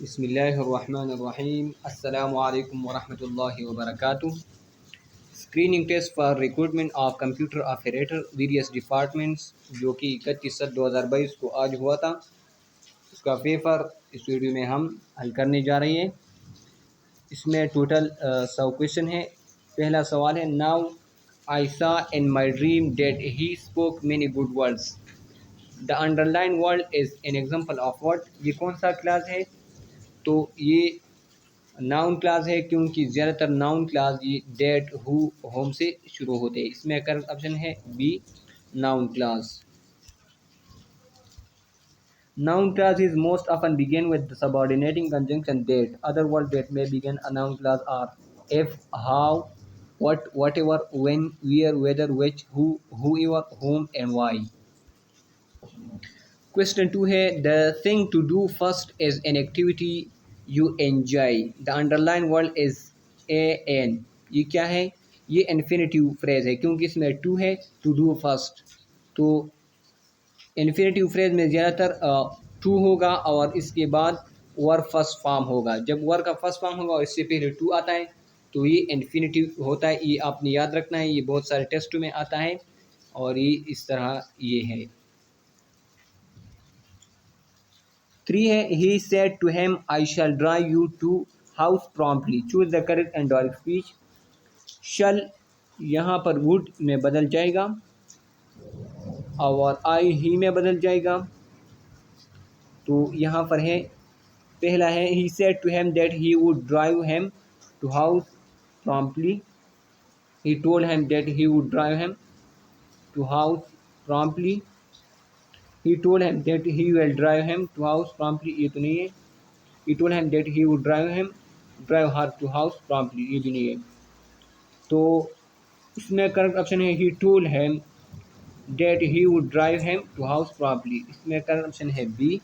बिस्मिल्लाहिर्रहमानिर्रहीम अस्सलामु अलैकुम वरहमतुल्लाहि वबरकातुह। Screening test for recruitment of computer operator various departments जो कि 31/7/2022 को आज हुआ था, उसका पेपर इस वीडियो में हम हल करने जा रहे हैं। इसमें टोटल 100 क्वेश्चन है। पहला सवाल है, now I saw in my dream that he spoke many good words, the underline word is an example of word. ये कौन सा क्लास है? तो ये नाउन क्लास है, क्योंकि ज़्यादातर नाउन क्लास ये डेट हु होम से शुरू होते हैं। इसमें करेक्ट ऑप्शन है B, noun class. Noun class is most often begin with subordinating conjunction that. Other word that may begin a noun class are if, how, what, whatever, when, where, whether, which, who, whoever, whom and why। Question 2 है, the thing to do first is an activity you enjoy, the underline word is a an. ये क्या है? ये infinitive phrase है, क्योंकि इसमें to है, to do first. तो इन्फिनेटिव फ्रेज में ज़्यादातर टू होगा और इसके बाद वर्ब फर्स्ट फॉर्म होगा। जब वर्ब का फर्स्ट फॉर्म होगा और इससे पहले टू आता है तो ये इन्फिनेटिव होता है। ये आपने याद रखना है, ये बहुत सारे टेस्टों में आता है और ये इस तरह ये है। 3 है, he said to him I shall drive you to house promptly. Choose the correct and direct speech. Shall यहाँ पर वुड में बदल जाएगा और आई ही में बदल जाएगा। तो यहाँ पर है, पहला है, he said to him that he would drive him to house promptly. He told him that he would drive him to house promptly. He told him that he will drive him to house promptly, ये तो नहीं है। He told him that he would drive her to house promptly, ये भी नहीं है। तो इसमें करेक्ट ऑप्शन है he told him that he would drive him to house promptly। इसमें करेक्ट ऑप्शन है B,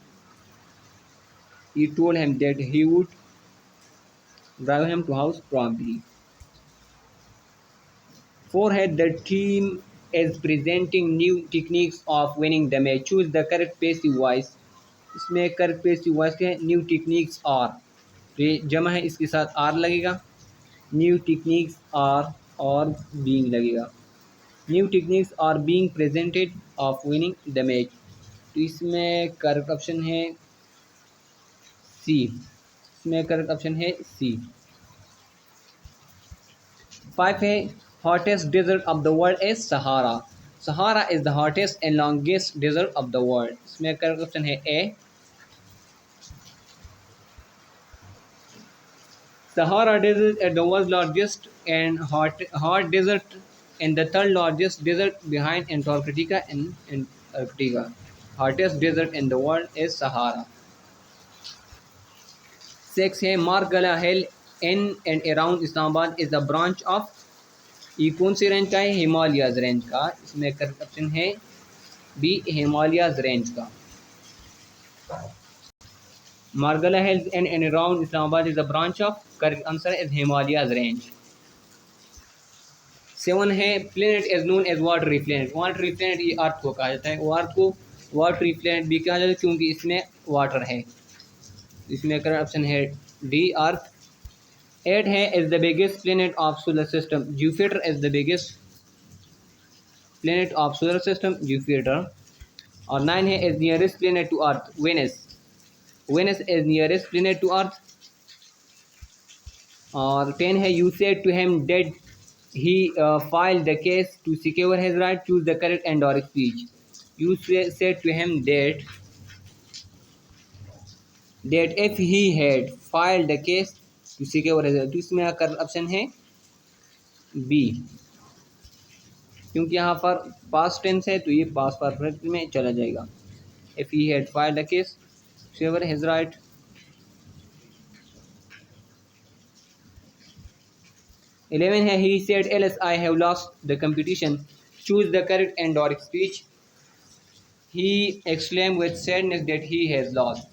he told him that he would drive him to house promptly। 4 है, the team is presenting new techniques of winning the match, choose the correct passive voice। इसमें correct passive voice क्या है? New techniques are, तो ये जमा है, इसके साथ आर लगेगा। न्यू टेक्निक्स आर और बीइंग लगेगा। New techniques are being presented of winning the match, तो इसमें करेक्ट ऑप्शन है सी। इसमें करेक्ट ऑप्शन है सी। 5 है, hottest desert of the world is Sahara. Sahara is the hottest and longest desert of the world. इसमें correct option है A. Sahara Desert is the world's largest and hot desert and the third largest desert behind Antarctica and Antarctica. Hottest desert in the world is Sahara. 6 है, Margala Hill in and around Islamabad is a branch of, ये कौन सी range का है? Himalayas range का। इसमें correct option है B, Himalayas range का। Margala Hills in and around Islamabad is a branch of, correct answer is Himalayas range। 7 है, planet is known as watery planet. Watery planet ये अर्थ को कहा जाता है, अर्थ को वाटरी प्लेनेट भी कहा जाता है क्योंकि इसमें वाटर है। इसमें करेक्ट ऑप्शन है डी, अर्थ। 8 है, is the biggest planet of solar system, Jupiter is the biggest planet of solar system, Jupiter. और 9 है, is nearest planet to Earth, Venus. Venus is nearest planet to Earth. और 10 है, you said to him dead he filed the case to secure his right, choose the correct and direct speech। You said to him that if he had filed the case to secure his right, तो इसमें correct option है B, क्योंकि यहाँ पर past tense है तो ये past perfect में चला जाएगा। if he had filed the case to secure his right। 11 है, he said else I have lost the competition, choose the correct and direct speech। he exclaimed with sadness that he has lost,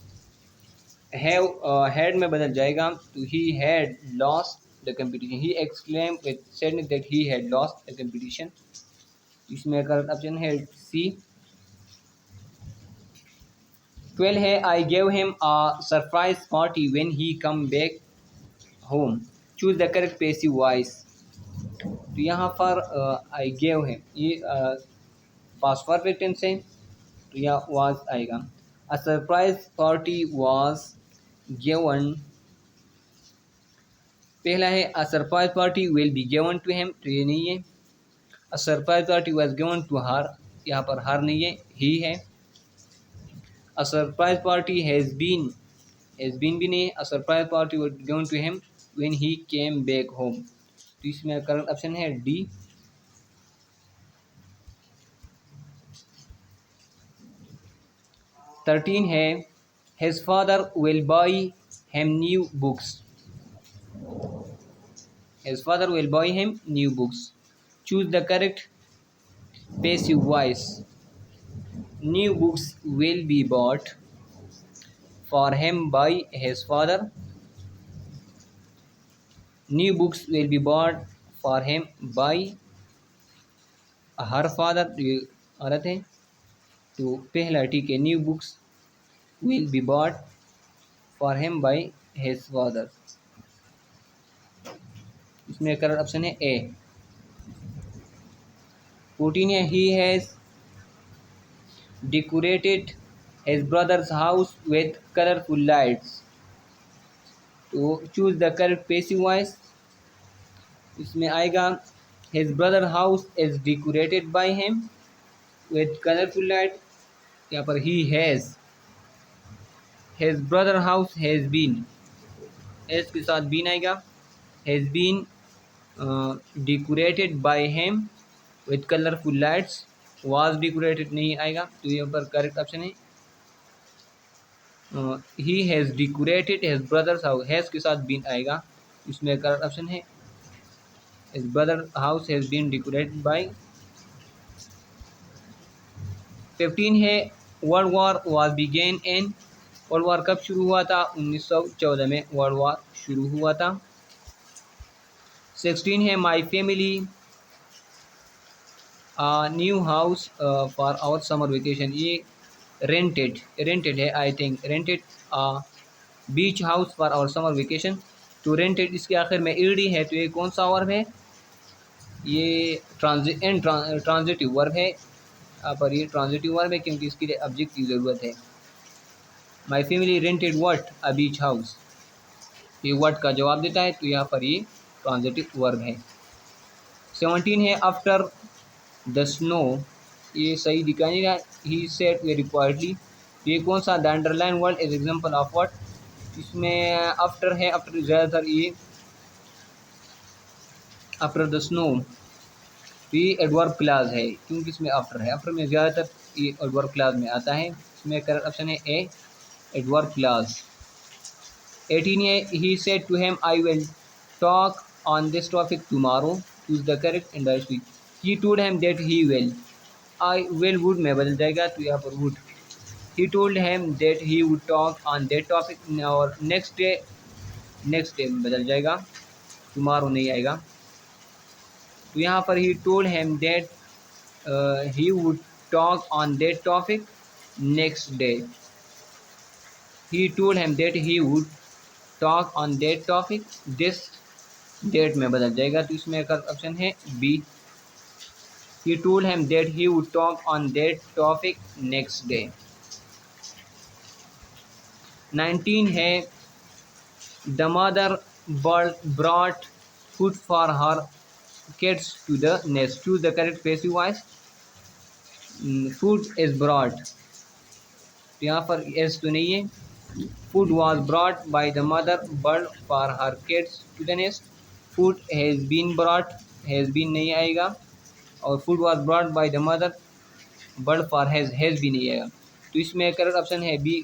have had में बदल जाएगा तो he had lost the competition। he exclaimed with sadness that he had lost the competition। इसमें correct option है C. 12 है I gave him a surprise party when he come back home. Choose the correct passive voice. तो यहाँ पर I gave him ये past perfect tense है, तो यह वाज आएगा। A surprise party was given. पहला है a surprise party will be given to him, तो ये नहीं है। A surprise party was given to her, यहाँ पर हर नहीं है, ही है। A surprise party has been भी नहीं है। A surprise party was given to him when he came back home, तो इसमें करेक्ट ऑप्शन है डी। 13 है his father will buy him new books. His father will buy him new books. Choose the correct passive voice. New books will be bought for him by his father. New books will be bought for him by her father, ये गलत है। तो पहला ठीक है, new books will be bought for him by his father, इसमें correct option है A. 14 है he has decorated his brothers house with colourful lights. तो choose the correct passive voice. इसमें आएगा his brother house is decorated by him with colourful light. यहाँ पर he has, his brother house has been, has के साथ been आएगा। Has been decorated by him with colourful lights. Was decorated नहीं आएगा, तो यहाँ पर करेक्ट ऑप्शन है he has decorated his brothers house, has के साथ बीन आएगा, इसमें करेक्ट ऑप्शन है his brother house has been decorated by. 15 है world war was begin in. World war कब शुरू हुआ था? 1914 में वर्ल्ड वॉर शुरू हुआ था। 16 है my family new house for our summer vacation. ये रेंटेड है, I think rented beach house for our summer vacation. तो रेंटेड इसके आखिर में ईडी है, तो ये कौन सा वर्ब है? ये ट्रांजिटिव वर्ब है। यहाँ पर ये ट्रांजिटिव वर्ब है क्योंकि इसके लिए ऑब्जेक्ट की ज़रूरत है। My family rented what? A beach house. ये व्हाट का जवाब देता है, तो यहाँ पर ये ट्रांजिटिव वर्ब है। 17 है आफ्टर द स्नो। ये सही दिखा नहीं रहा। ही सेड वेरी क्वाइटली, ये कौन सा? The underline word is example of what? इसमें आफ्टर है, आफ्टर ज़्यादातर ये आफ्टर द स्नो ये एडवर्ब क्लास है, क्योंकि इसमें आफ्टर है। आफ्टर में ज़्यादातर ये एडवर्ब क्लास में आता है, इसमें करेक्ट ऑप्शन है ए, एडवर्ब क्लास। 18 है he said to him I will talk on this topic tomorrow. Choose the correct industry. He told him that he will, I will would में बदल जाएगा, तो यहाँ पर would. He told him that he would talk on that topic, और next day में बदल जाएगा, टुमारो नहीं आएगा। तो यहाँ पर he told him that he would talk on that topic next day. He told him that he would talk on that topic this date में बदल जाएगा, तो इसमें का ऑप्शन है B. He told him that he would talk on that topic next day. 19 है the mother bird brought food for her kids to the nest. Choose the correct passive voice. Food is brought, तो यहाँ पर S तो नहीं है। Food was brought by the mother bird for her kids to the nest. Food has been brought, has been नहीं आएगा, और food was brought by the mother bird for has भी नहीं आएगा, तो इसमें करेक्ट ऑप्शन है B.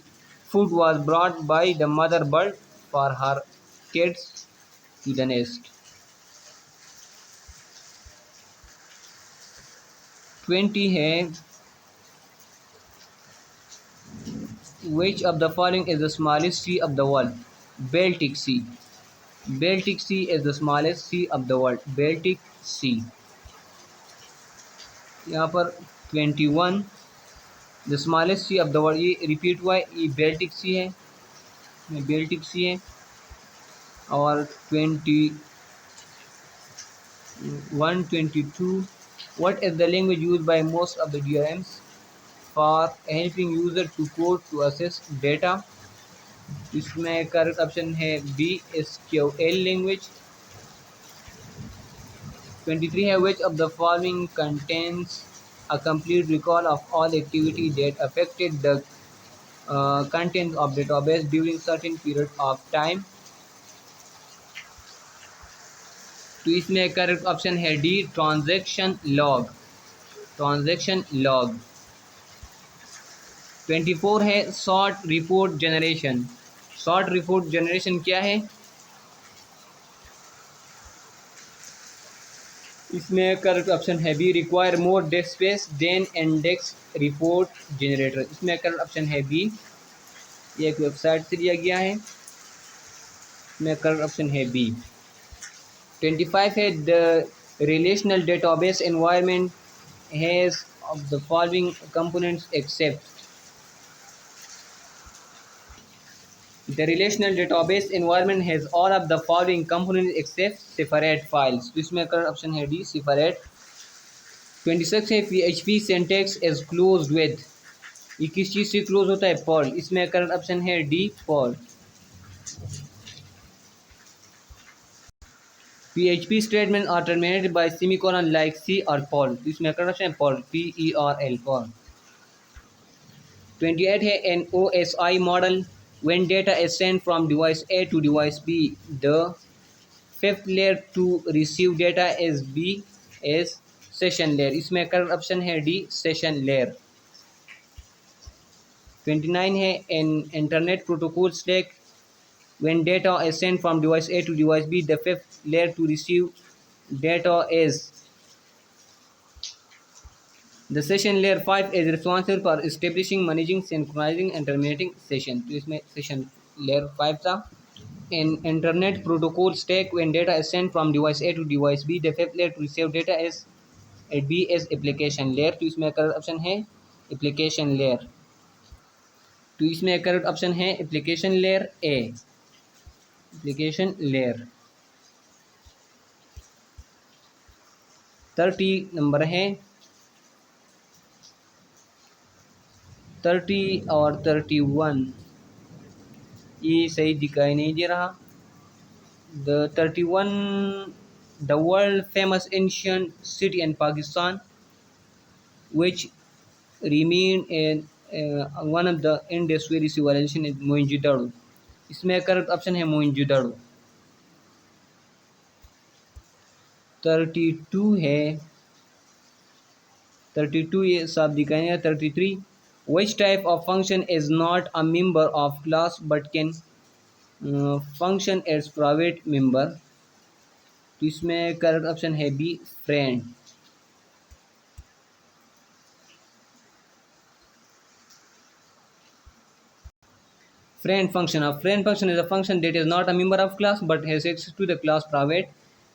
Food was brought by the mother bird for her kids to the nest. 20 है which of the following is the smallest sea of the world? Baltic Sea. Baltic Sea is the smallest sea of the world. Baltic Sea. यहाँ पर 21 the smallest sea of the world, ये repeat हुआ है, ये Baltic सी है, Baltic सी है। और 122, what is the language used by most of the DRMs for helping user to code to access data? इसमें करेक्ट ऑप्शन है बी, SQL लैंग्वेज। 23 है which of the following contains a complete recall of all activity that affected the contents of database during certain period of time? तो इसमें correct option है D, transaction log, transaction log. 24 है short report generation, short report generation क्या है? इसमें correct option है B, require more desk space than index report generator. इसमें correct option है बी, ये एक वेबसाइट से लिया गया है। इसमें करेक्ट ऑप्शन है बी। 25 है the relational database environment has of the following components except. The relational database environment has all of the following components except separate files। तो इसमें करेक्ट ऑप्शन है डी, separate। 26 है PHP syntax is closed with, ये किस चीज़ से close होता है? Perl. इसमें करेक्ट ऑप्शन है D, Perl. PHP statement are terminated by semicolon like C और पर्ल। तो इसमें करेक्ट ऑप्शन है पर्ल, PERL, पर्ल। 28 है an OSI model when data is sent from device A to device B, the fifth layer to receive data is B is session layer। इसमें correct option है D, session layer. 29 है an internet protocol stack when data is sent from device A to device B, the fifth layer to receive data is the session layer। 5 is responsible for establishing, managing, synchronizing and terminating session। तो इसमें session layer 5 था। In internet protocol stack when data is sent from device A to device B, the fifth layer to receive data is B is application layer। तो इसमें correct option है application layer. तो इसमें correct option है application layer A, application layer. 30 number है, 30 और 31 ये सही दिखाई नहीं दे रहा। The 31, the world famous ancient city in Pakistan which remain in one of the Indus Valley civilization is मोइंजोदड़ो। इसमें करेक्ट ऑप्शन है मोइंजोदड़ो। 32 है, 32 ये साफ दिखाएंगे। 33 which type of function is not a member of class but can function as private member। तो इसमें correct option है B, friend. Friend function, a friend function is a function that is not a member of class but has access to the class private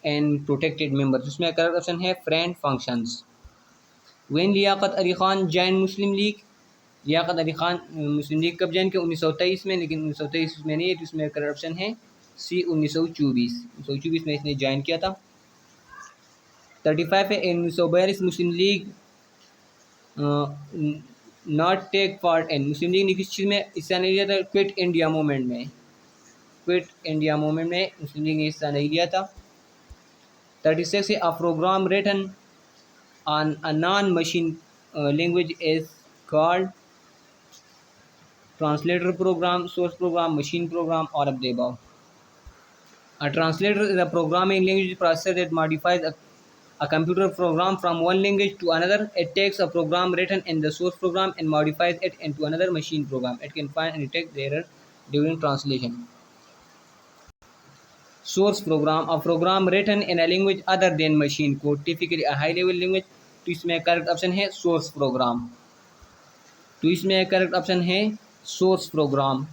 and protected members। इसमें correct option है friend functions. When Liaquat Ali Khan join Muslim League, Liaquat Ali Khan Muslim League कब join किया? 1923 में, लेकिन 1923 में नहीं है। तो इसमें करेक्ट ऑप्शन है सी, 1924 में इसने ज्वाइन किया था। 35 है 1942 Muslim League not take part in, Muslim League ने किस चीज़ में हिस्सा नहीं लिया था? क्विट इंडिया मूवमेंट में, क्विट इंडिया मूवमेंट में मुस्लिम लीग ने हिस्सा नहीं लिया था। 36 है a program written on a non machine language is called, translator program, source program, machine program और of the above. A translator is a programming language processor that modifies a computer program from one language to another. It takes a program written in the source program and modifies it into another machine program. It can find and detect the error during translation. Source program, a program written in a language other than machine code, typically a high level language। तो इसमें correct option है source program. तो इसमें correct option है source program.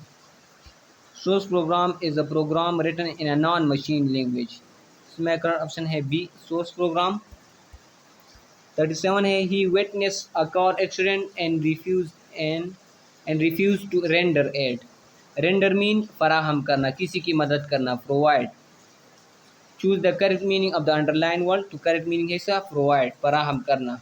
Source program is a program written in a non-machine language। इसमें correct option है B, source program. 37 है he witnessed a car accident and refused and refuse to render aid. Render mean फराहम करना, किसी की मदद करना. Provide. Choose the correct meaning of the underlined word. तो correct meaning है इसका provide, फराहम करना.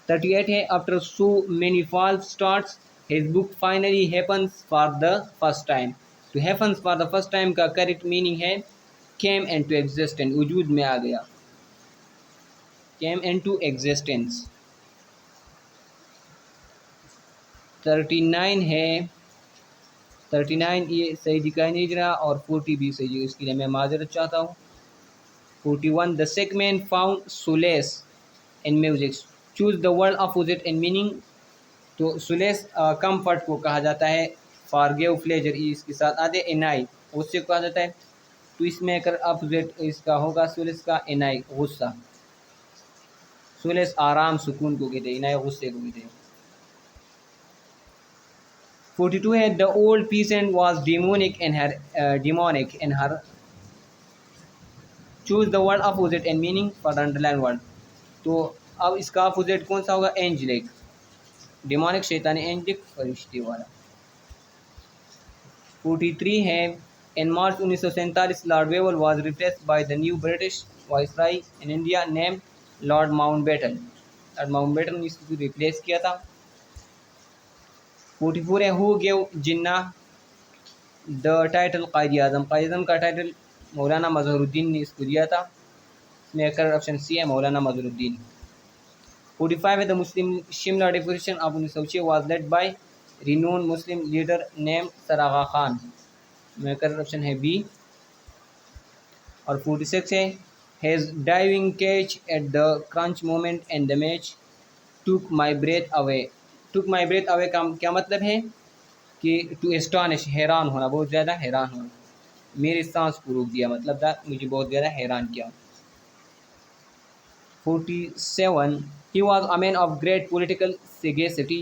38 है after so many false starts his book finally happens for the first time. तो happens for the first time का correct meaning है came into existence, वजूद में आ गया. came into existence. 39 है 39 ये सही दिखाई नहीं दे रहा और 40 भी सही है, इसके लिए मैं माजरत चाहता हूँ. 41 the sick man found solace in music. Choose the word opposite in meaning. तो solace comfort को कहा जाता है. forgive pleasure इसके साथ आधे एनाई उससे कहा जाता है. तो इसमें अगर opposite इसका होगा solace का एनाई गुस्सा. solace आराम सुकून को कहते हैं, एनाई गुस्से को कहते हैं. 42 है the old peasant was demonic in her. Choose the word opposite and meaning for the underlined word. तो अब इसका अपोजिट कौन सा होगा? एंजलिक. डिमोनिक शैतानी, एंजलिक फरिश्ते वाला. 43 है in March 1947 Lord Wavell was replaced by the new British viceroy in India name Lord Mountbatten. Lord Mountbatten ने इसको रिप्लेस किया था. 44 है who give Jinnah the title Quaid Azam. Quaid Azam का टाइटल मौलाना मजहरुद्दीन ने इसको दिया था. इसमें करेक्ट ऑप्शन सी है मौलाना मजहरुद्दीन. 45 है the Muslim Shimla decoration of 1906 was led by renowned Muslim leader name sir Aga Khan. में करेक्ट ऑप्शन है बी. और 46 है his diving catch at the crunch moment and the match took my breath away. Took my breath away का क्या मतलब है कि to astonish हैरान होना, बहुत ज़्यादा हैरान होना. मेरी सांस को रोक दिया मतलब था मुझे बहुत ज़्यादा हैरान किया. 47 he was a man of great political sagacity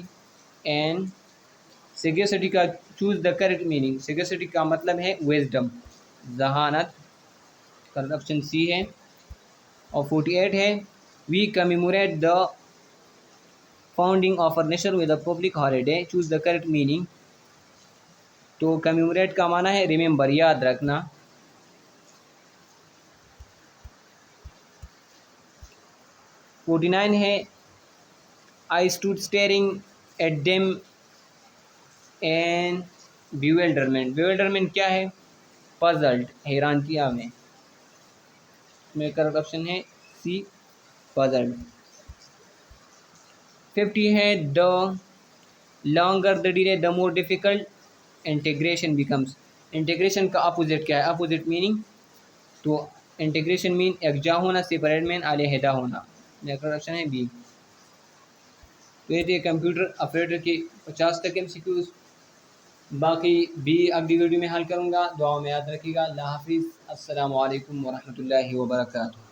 and sagacity का choose the correct meaning. sagacity का मतलब है wisdom, जहानत. करेक्ट ऑप्शन सी है. और 48 है we commemorate the founding of our nation with a public holiday. choose the correct meaning. तो commemorate का माना है remember, याद रखना. 49 है I stood staring at them in bewilderment. bewilderment क्या है? puzzled, हैरान किया मैं. मेरा करेक्ट ऑप्शन है सी puzzled. 50 है the longer the delay the more difficult integration becomes. Integration का अपोजिट क्या है? Opposite meaning. तो इंटीग्रेशन मीन एकजा होना, सेपरेट मीन अलहदा होना. मेरा करेक्ट ऑप्शन है बी. तो ये थे कंप्यूटर ऑपरेटर के 50 तक MCQs. बाकी भी अगली वीडियो में हल करूँगा. दुआ में याद रखिएगा. अल्लाह हाफिज़. अस्सलामु अलैकुम वरहमतुल्लाहि वबरकातुहू.